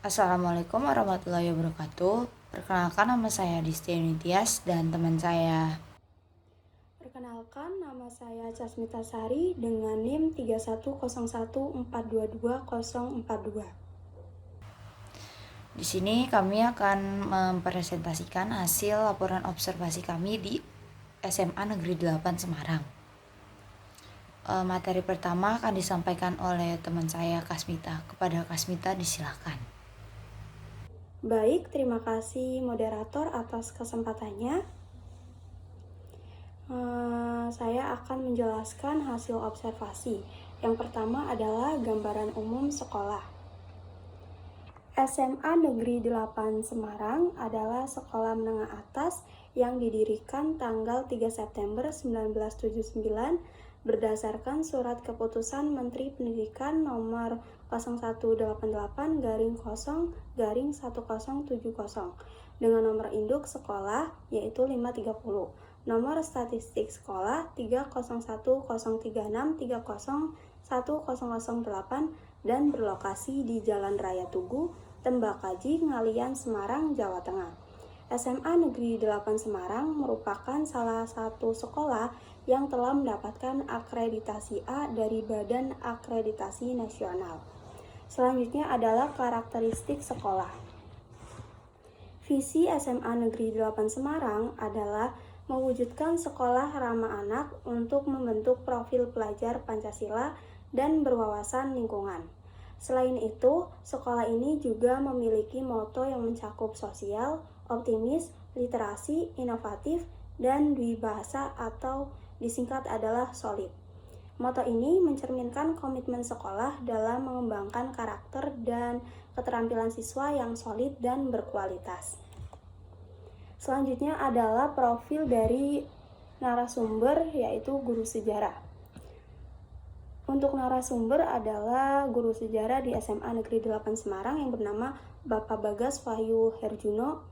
Assalamualaikum warahmatullahi wabarakatuh. Perkenalkan, nama saya Distia Nitias dan teman saya. Perkenalkan, nama saya Casmita Sari dengan NIM 3101422042. Di sini kami akan mempresentasikan hasil laporan observasi kami di SMA Negeri 8 Semarang. Materi pertama akan disampaikan oleh teman saya Kasmita. Kepada Kasmita disilakan. Baik, terima kasih moderator atas kesempatannya. Saya akan menjelaskan hasil observasi. Yang pertama adalah gambaran umum sekolah. SMA Negeri 8 Semarang adalah sekolah menengah atas yang didirikan tanggal 3 September 1979 berdasarkan Surat Keputusan Menteri Pendidikan nomor 0188-0-1070 dengan nomor induk sekolah yaitu 530, nomor statistik sekolah 30103630108 dan berlokasi di Jalan Raya Tugu, Tembakaji, Ngalian, Semarang, Jawa Tengah. SMA Negeri 8 Semarang merupakan salah satu sekolah yang telah mendapatkan akreditasi A dari Badan Akreditasi Nasional. Selanjutnya adalah karakteristik sekolah. Visi SMA Negeri 8 Semarang adalah mewujudkan sekolah ramah anak untuk membentuk profil pelajar Pancasila dan berwawasan lingkungan. Selain itu, sekolah ini juga memiliki moto yang mencakup sosial, optimis, literasi, inovatif, dan dwibahasa atau disingkat adalah SOLID. Moto ini mencerminkan komitmen sekolah dalam mengembangkan karakter dan keterampilan siswa yang solid dan berkualitas. Selanjutnya adalah profil dari narasumber, yaitu guru sejarah. Untuk narasumber adalah guru sejarah di SMA Negeri 8 Semarang yang bernama Bapak Bagas Wahyu Herjuno,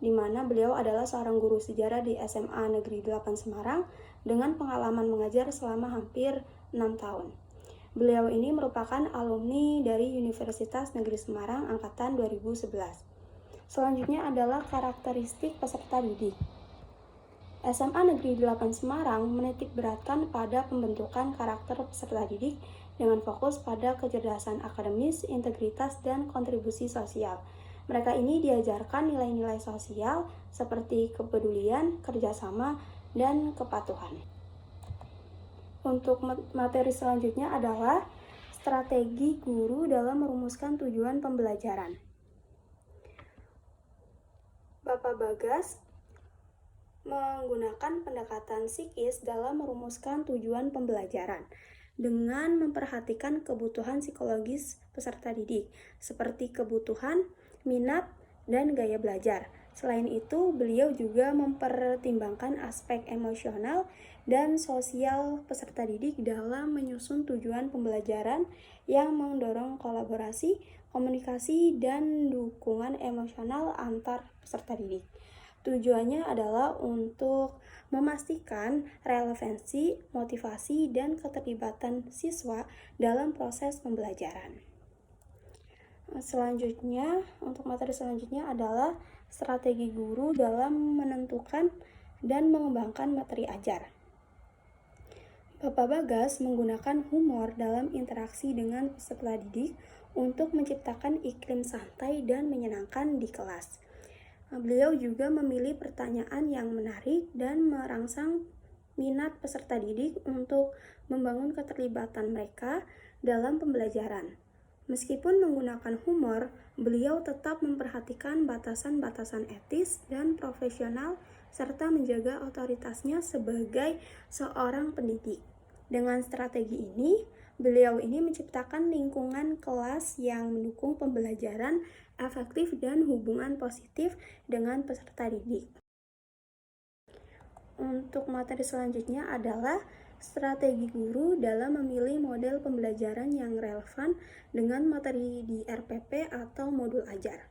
di mana beliau adalah seorang guru sejarah di SMA Negeri 8 Semarang dengan pengalaman mengajar selama hampir 6 tahun. Beliau ini merupakan alumni dari Universitas Negeri Semarang angkatan 2011. Selanjutnya adalah karakteristik peserta didik. SMA Negeri 8 Semarang menitik beratkan pada pembentukan karakter peserta didik dengan fokus pada kecerdasan akademis, integritas, dan kontribusi sosial. Mereka ini diajarkan nilai-nilai sosial seperti kepedulian, kerjasama, dan kepatuhan. Untuk materi selanjutnya adalah strategi guru dalam merumuskan tujuan pembelajaran. Bapak Bagas menggunakan pendekatan psikis dalam merumuskan tujuan pembelajaran dengan memperhatikan kebutuhan psikologis peserta didik, seperti kebutuhan, minat, dan gaya belajar. Selain itu, beliau juga mempertimbangkan aspek emosional dan sosial peserta didik dalam menyusun tujuan pembelajaran yang mendorong kolaborasi, komunikasi, dan dukungan emosional antar peserta didik. Tujuannya adalah untuk memastikan relevansi, motivasi, dan keterlibatan siswa dalam proses pembelajaran. Selanjutnya, untuk materi selanjutnya adalah strategi guru dalam menentukan dan mengembangkan materi ajar. Bapak Bagas menggunakan humor dalam interaksi dengan peserta didik untuk menciptakan iklim santai dan menyenangkan di kelas. Beliau juga memilih pertanyaan yang menarik dan merangsang minat peserta didik untuk membangun keterlibatan mereka dalam pembelajaran. Meskipun menggunakan humor, beliau tetap memperhatikan batasan-batasan etis dan profesional serta menjaga otoritasnya sebagai seorang pendidik. Dengan strategi ini, beliau ini menciptakan lingkungan kelas yang mendukung pembelajaran efektif dan hubungan positif dengan peserta didik. Untuk materi selanjutnya adalah strategi guru dalam memilih model pembelajaran yang relevan dengan materi di RPP atau modul ajar.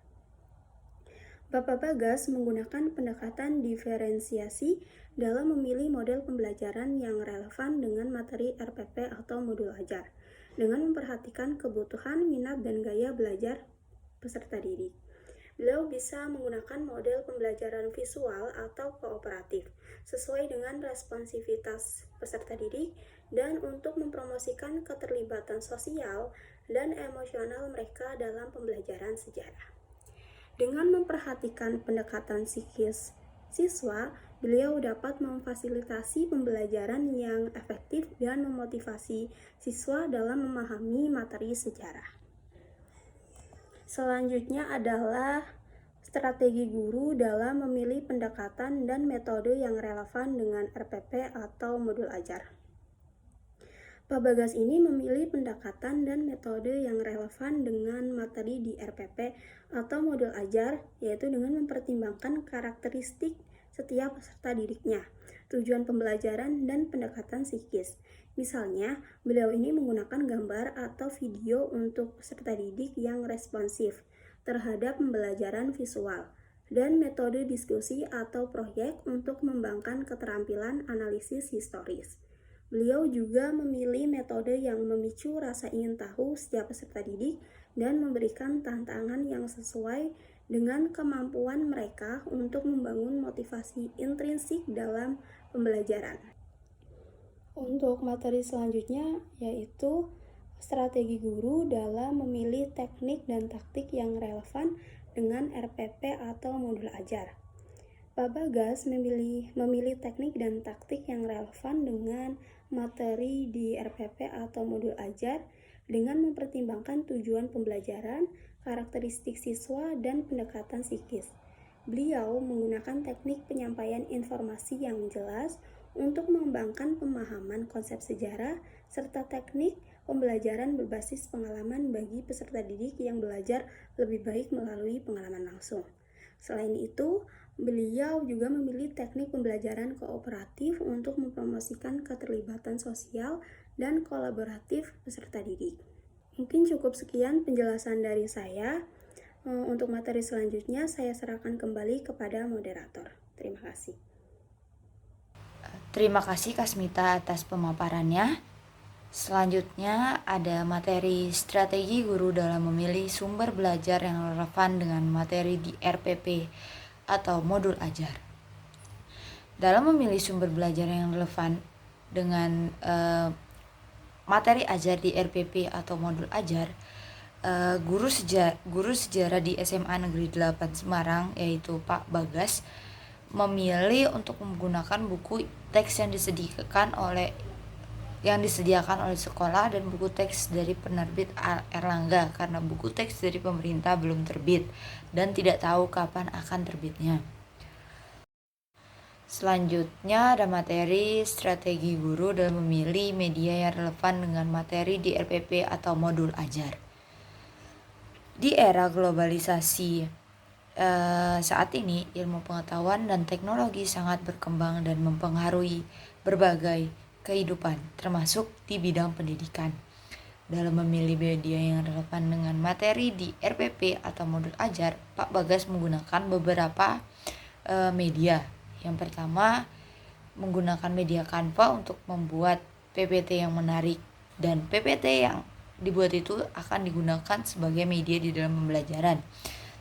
Bapak Bagas menggunakan pendekatan diferensiasi dalam memilih model pembelajaran yang relevan dengan materi RPP atau modul ajar, dengan memperhatikan kebutuhan, minat, dan gaya belajar peserta didik. Beliau bisa menggunakan model pembelajaran visual atau kooperatif sesuai dengan responsivitas peserta didik dan untuk mempromosikan keterlibatan sosial dan emosional mereka dalam pembelajaran sejarah. Dengan memperhatikan pendekatan psikis siswa, beliau dapat memfasilitasi pembelajaran yang efektif dan memotivasi siswa dalam memahami materi sejarah. Selanjutnya adalah strategi guru dalam memilih pendekatan dan metode yang relevan dengan RPP atau modul ajar. Pak Bagas ini memilih pendekatan dan metode yang relevan dengan materi di RPP atau modul ajar, yaitu dengan mempertimbangkan karakteristik setiap peserta didiknya, tujuan pembelajaran, dan pendekatan psikis. Misalnya, beliau ini menggunakan gambar atau video untuk peserta didik yang responsif terhadap pembelajaran visual, dan metode diskusi atau proyek untuk mengembangkan keterampilan analisis historis. Beliau juga memilih metode yang memicu rasa ingin tahu setiap peserta didik dan memberikan tantangan yang sesuai dengan kemampuan mereka untuk membangun motivasi intrinsik dalam pembelajaran. Untuk materi selanjutnya yaitu strategi guru dalam memilih teknik dan taktik yang relevan dengan RPP atau modul ajar. Pak Bagas memilih teknik dan taktik yang relevan dengan materi di RPP atau modul ajar dengan mempertimbangkan tujuan pembelajaran, karakteristik siswa, dan pendekatan psikis. Beliau menggunakan teknik penyampaian informasi yang jelas untuk mengembangkan pemahaman konsep sejarah serta teknik pembelajaran berbasis pengalaman bagi peserta didik yang belajar lebih baik melalui pengalaman langsung. Selain itu, beliau juga memilih teknik pembelajaran kooperatif untuk mempromosikan keterlibatan sosial dan kolaboratif peserta didik. Mungkin cukup sekian penjelasan dari saya. Untuk materi selanjutnya, saya serahkan kembali kepada moderator. Terima kasih. Terima kasih Kasmita atas pemaparannya. Selanjutnya ada materi strategi guru dalam memilih sumber belajar yang relevan dengan materi di RPP atau modul ajar. Dalam memilih sumber belajar yang relevan dengan materi ajar di RPP atau modul ajar, guru sejarah di SMA Negeri 8 Semarang yaitu Pak Bagas memilih untuk menggunakan buku teks yang disediakan oleh sekolah dan buku teks dari penerbit Erlangga karena buku teks dari pemerintah belum terbit dan tidak tahu kapan akan terbitnya. Selanjutnya ada materi strategi guru dalam memilih media yang relevan dengan materi di RPP atau modul ajar. Di era globalisasi saat ini, ilmu pengetahuan dan teknologi sangat berkembang dan mempengaruhi berbagai kehidupan, termasuk di bidang pendidikan. Dalam memilih media yang relevan dengan materi di RPP atau modul ajar, Pak Bagas menggunakan beberapa media. Yang pertama, menggunakan media Canva untuk membuat PPT yang menarik, dan PPT yang dibuat itu akan digunakan sebagai media di dalam pembelajaran,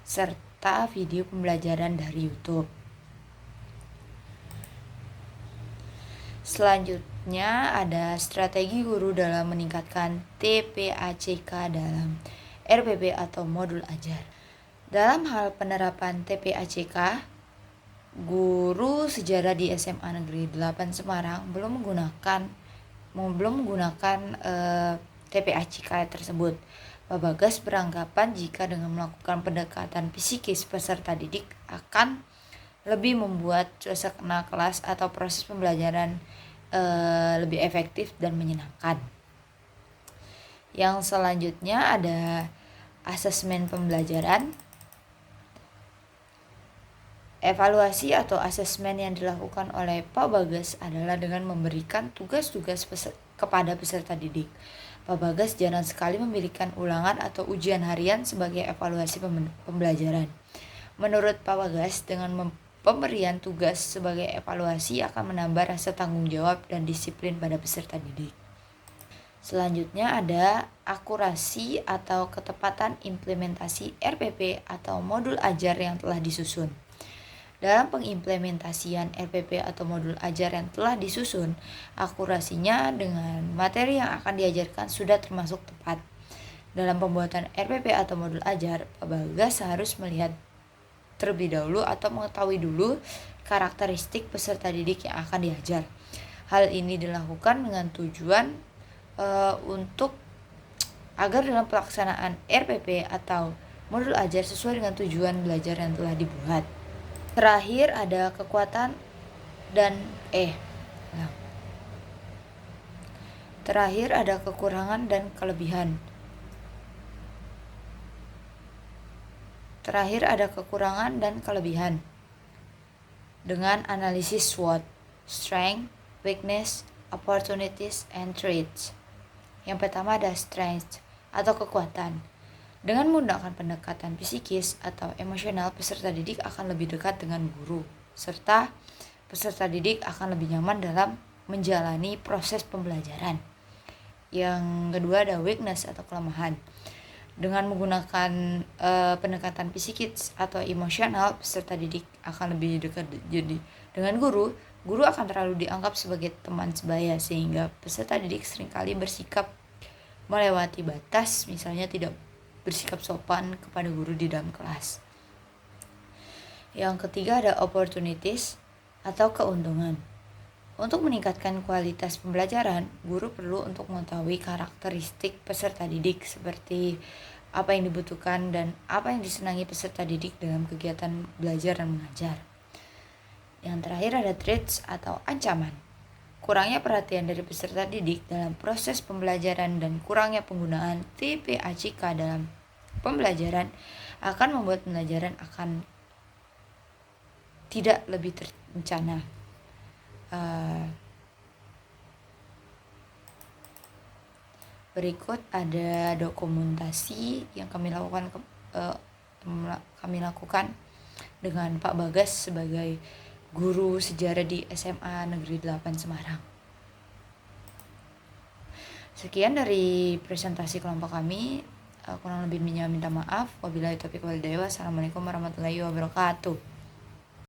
serta video pembelajaran dari YouTube. Selanjutnya ada strategi guru dalam meningkatkan TPACK dalam RPP atau modul ajar. Dalam hal penerapan TPACK, guru sejarah di SMA Negeri 8 Semarang belum menggunakan TPACK tersebut. Pak Bagas beranggapan jika dengan melakukan pendekatan psikis peserta didik akan lebih membuat suasana kelas atau proses pembelajaran lebih efektif dan menyenangkan. Yang selanjutnya ada asesmen pembelajaran. Evaluasi atau asesmen yang dilakukan oleh Pak Bagas adalah dengan memberikan tugas-tugas kepada peserta didik. Pak Bagas jarang sekali memberikan ulangan atau ujian harian sebagai evaluasi pembelajaran. Menurut Pak Bagas, dengan pemberian tugas sebagai evaluasi akan menambah rasa tanggung jawab dan disiplin pada peserta didik. Selanjutnya ada akurasi atau ketepatan implementasi RPP atau modul ajar yang telah disusun. Dalam pengimplementasian RPP atau modul ajar yang telah disusun, akurasinya dengan materi yang akan diajarkan sudah termasuk tepat. Dalam pembuatan RPP atau modul ajar, Pak Bagas harus melihat terlebih dahulu atau mengetahui dulu karakteristik peserta didik yang akan diajar. Hal ini dilakukan dengan tujuan untuk agar dalam pelaksanaan RPP atau modul ajar sesuai dengan tujuan belajar yang telah dibuat. Terakhir ada kekuatan dan Terakhir ada kekurangan dan kelebihan. Dengan analisis SWOT, strength, weakness, opportunities, and threats. Yang pertama ada strength atau kekuatan. Dengan menggunakan pendekatan psikis atau emosional, peserta didik akan lebih dekat dengan guru, serta peserta didik akan lebih nyaman dalam menjalani proses pembelajaran. Yang kedua ada weakness atau kelemahan. Dengan menggunakan pendekatan psikis atau emosional, peserta didik akan lebih dekat dengan guru akan terlalu dianggap sebagai teman sebaya, sehingga peserta didik seringkali bersikap melewati batas, misalnya tidak bersikap sopan kepada guru di dalam kelas. Yang ketiga ada opportunities atau keuntungan. Untuk meningkatkan kualitas pembelajaran, guru perlu untuk mengetahui karakteristik peserta didik seperti apa yang dibutuhkan dan apa yang disenangi peserta didik dalam kegiatan belajar dan mengajar. Yang terakhir ada threats atau ancaman. Kurangnya perhatian dari peserta didik dalam proses pembelajaran dan kurangnya penggunaan TPACK dalam pembelajaran akan membuat pembelajaran akan tidak lebih terencana. Berikut ada dokumentasi yang kami lakukan dengan Pak Bagas sebagai guru sejarah di SMA Negeri 8 Semarang. Sekian dari presentasi kelompok kami. Kurang lebihnya minta maaf. Wabillahi taufiq wal hidayah. Wassalamualaikum warahmatullahi wabarakatuh.